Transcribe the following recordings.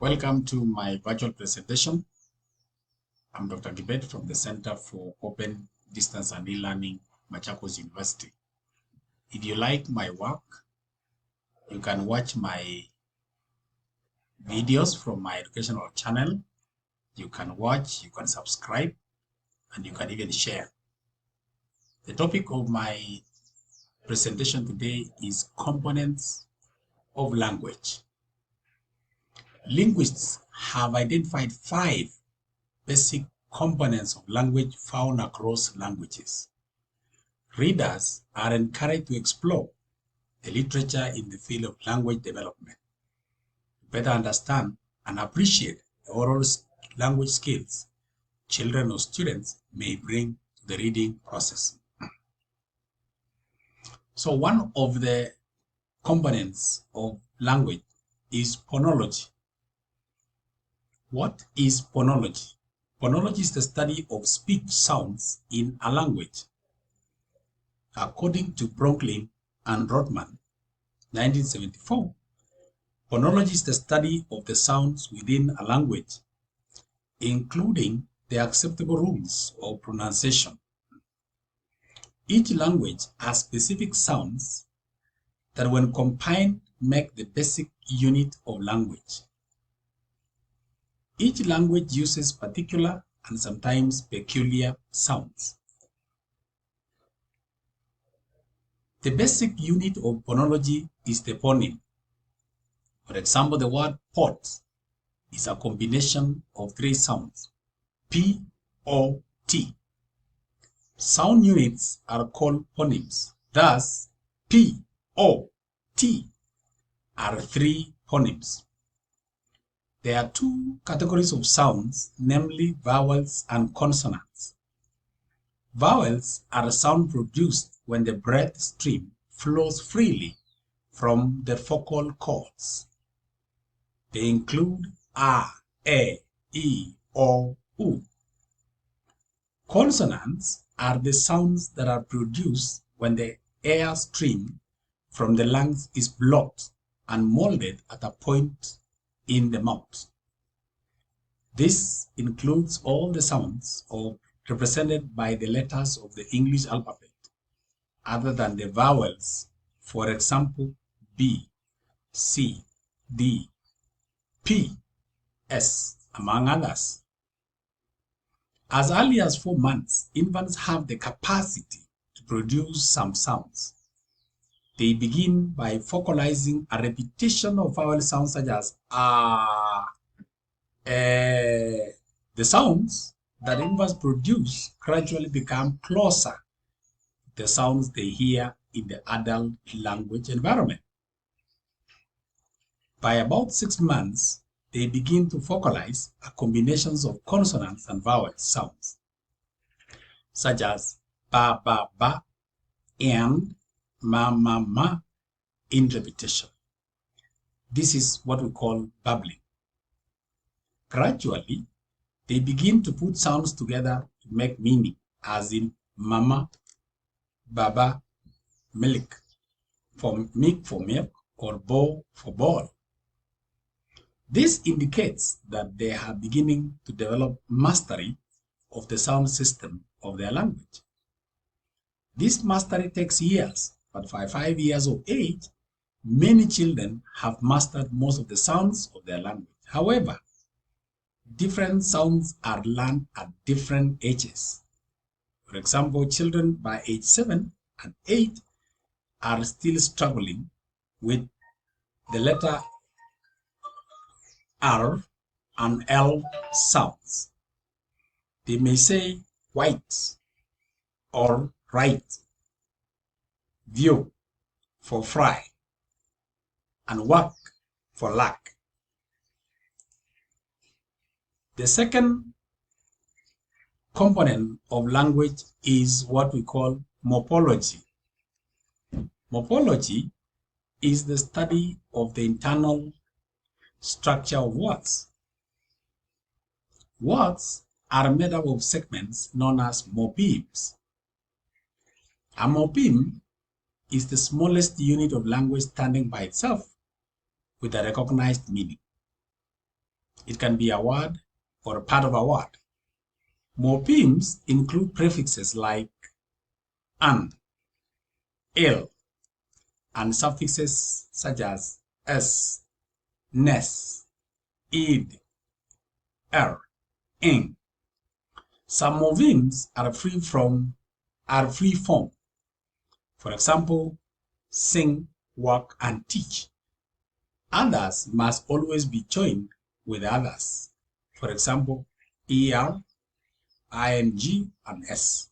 Welcome to my virtual presentation. I'm Dr. Gibet from the Center for Open Distance and E-Learning, Machakos University. If you like my work, you can watch my videos from my educational channel. You can watch, you can subscribe, and you can even share. The topic of my presentation today is components of language. Linguists have identified 5 basic components of language found across languages. Readers are encouraged to explore the literature in the field of language development to better understand and appreciate the oral language skills children or students may bring to the reading process. So one of the components of language is phonology. What is phonology? Phonology is the study of speech sounds in a language. According to Bronklin and Rothman, 1974, phonology is the study of the sounds within a language, including the acceptable rules of pronunciation. Each language has specific sounds that, when combined, make the basic unit of language. Each language uses particular and sometimes peculiar sounds. The basic unit of phonology is the phoneme. For example, the word pot is a combination of 3 sounds, P, O, T. Sound units are called phonemes. Thus, P, O, T are 3 phonemes. There are 2 categories of sounds, namely vowels and consonants. Vowels are a sound produced when the breath stream flows freely from the vocal cords. They include A, E, O, U. Consonants are the sounds that are produced when the air stream from the lungs is blocked and molded at a point in the mouth. This includes all the sounds represented by the letters of the English alphabet, other than the vowels, for example, B, C, D, P, S, among others. As early as 4 months, infants have the capacity to produce some sounds. They begin by vocalizing a repetition of vowel sounds such as ah. The sounds that infants produce gradually become closer to the sounds they hear in the adult language environment. By about 6 months, they begin to vocalize combinations of consonants and vowel sounds, such as ba, ba, ba, and ma, ma, ma, in repetition. This is what we call babbling. Gradually, they begin to put sounds together to make meaning, as in mama, baba, milk for milk, or ball for ball. This indicates that they are beginning to develop mastery of the sound system of their language. This mastery takes years, but by 5 years of age, many children have mastered most of the sounds of their language. However, different sounds are learned at different ages. For example, children by age 7 and 8 are still struggling with the letter R and L sounds. They may say white or right, view for fry, and work for luck. The second component of language is what we call morphology. Morphology is the study of the internal structure of words. Words are made up of segments known as morphemes. A morpheme is the smallest unit of language standing by itself with a recognized meaning. It can be a word or a part of a word. Morphemes include prefixes like an, il, and suffixes such as s, nes, id, er, ing. Some morphemes are free form. For example, sing, work, and teach. Others must always be joined with others. For example, er, ing, and s.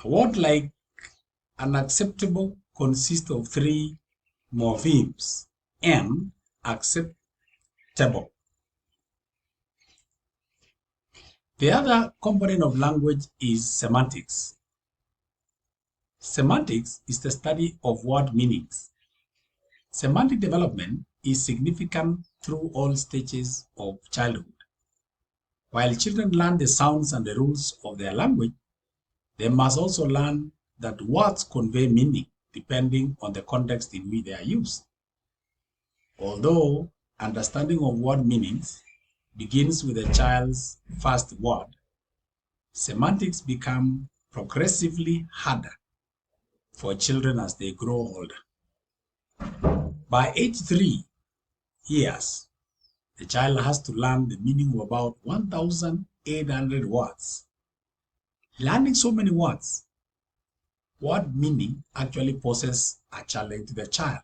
A word like unacceptable consists of three morphemes: and, acceptable. The other component of language is semantics. Semantics is the study of word meanings. Semantic development is significant through all stages of childhood. While children learn the sounds and the rules of their language, they must also learn that words convey meaning depending on the context in which they are used. Although understanding of word meanings begins with a child's first word, semantics become progressively harder for children as they grow older. By age 3 years, the child has to learn the meaning of about 1,800 words. Learning so many words, word meaning actually poses a challenge to the child.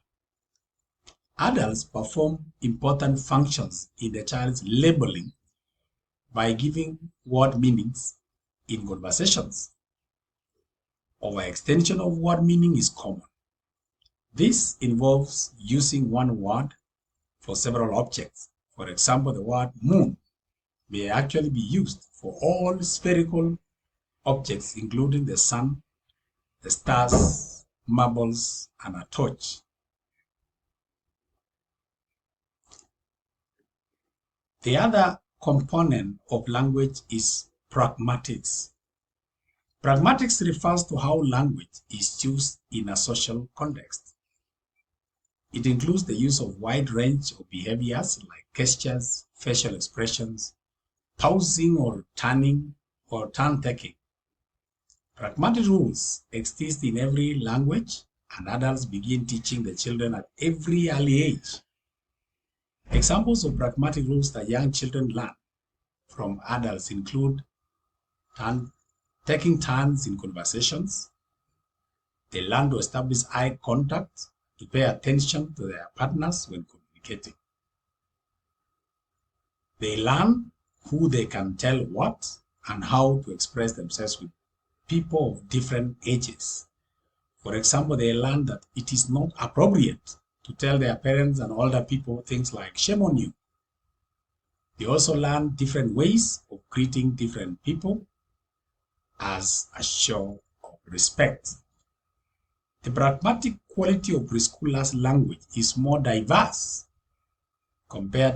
Adults perform important functions in the child's labeling by giving word meanings in conversations. Overextension of word meaning is common. This involves using one word for several objects. For example, the word moon may actually be used for all spherical objects, including the sun, the stars, marbles, and a torch. The other component of language is pragmatics. Pragmatics refers to how language is used in a social context. It includes the use of a wide range of behaviors like gestures, facial expressions, pausing or turning or turn-taking. Pragmatic rules exist in every language, and adults begin teaching the children at every early age. Examples of pragmatic rules that young children learn from adults include taking turns in conversations. They learn to establish eye contact, to pay attention to their partners when communicating. They learn who they can tell what and how to express themselves with people of different ages. For example, they learn that it is not appropriate to tell their parents and older people things like shame on you. They also learn different ways of greeting different people as a show of respect. The pragmatic quality of preschoolers' language is more diverse compared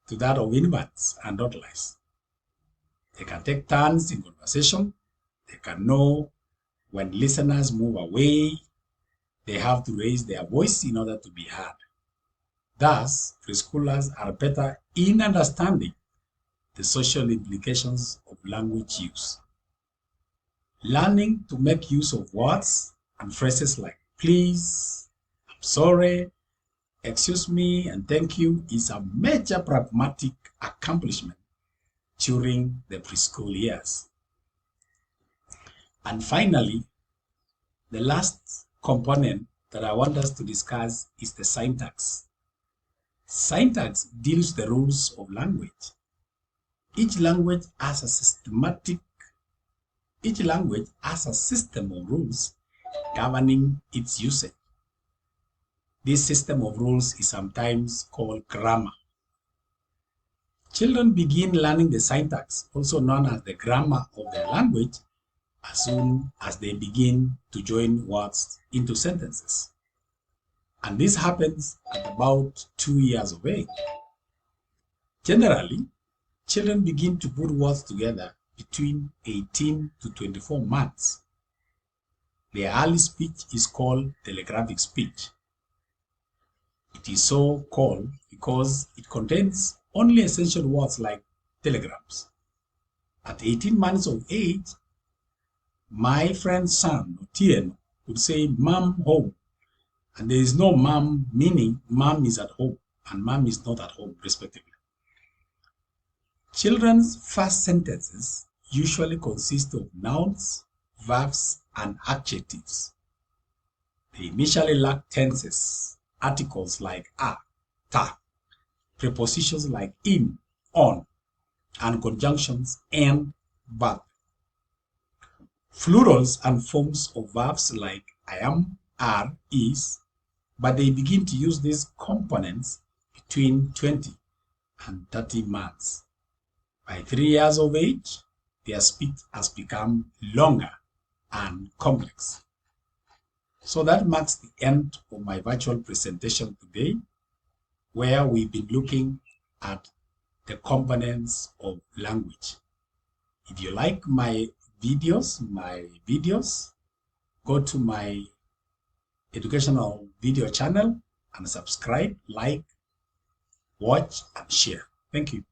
to that of infants and toddlers. They can take turns in conversation. They can know when listeners move away. They have to raise their voice in order to be heard. Thus, preschoolers are better in understanding the social implications of language use. Learning to make use of words and phrases like please, I'm sorry, excuse me, and thank you is a major pragmatic accomplishment during the preschool years. And finally, the last component that I want us to discuss is the syntax. Syntax deals with the rules of language. Each language has a system of rules governing its usage. This system of rules is sometimes called grammar. Children begin learning the syntax, also known as the grammar of their language, as soon as they begin to join words into sentences. And this happens at about 2 years of age. Generally, children begin to put words together between 18 to 24 months. Their early speech is called telegraphic speech. It is so called because it contains only essential words like telegrams. At 18 months of age, my friend's son, Tien, would say, "Mom, home." And there is no mom, meaning mom is at home and mom is not at home, respectively. Children's first sentences usually consist of nouns, verbs, and adjectives. They initially lack tenses, articles like a, ta, prepositions like in, on, and conjunctions and, but. Plurals and forms of verbs like I am, are, is, but they begin to use these components between 20 and 30 months. By 3 years of age, their speech has become longer and complex. So that marks the end of my virtual presentation today, where we've been looking at the components of language. If you like my videos, go to my educational video channel and subscribe, like, watch, and share. Thank you.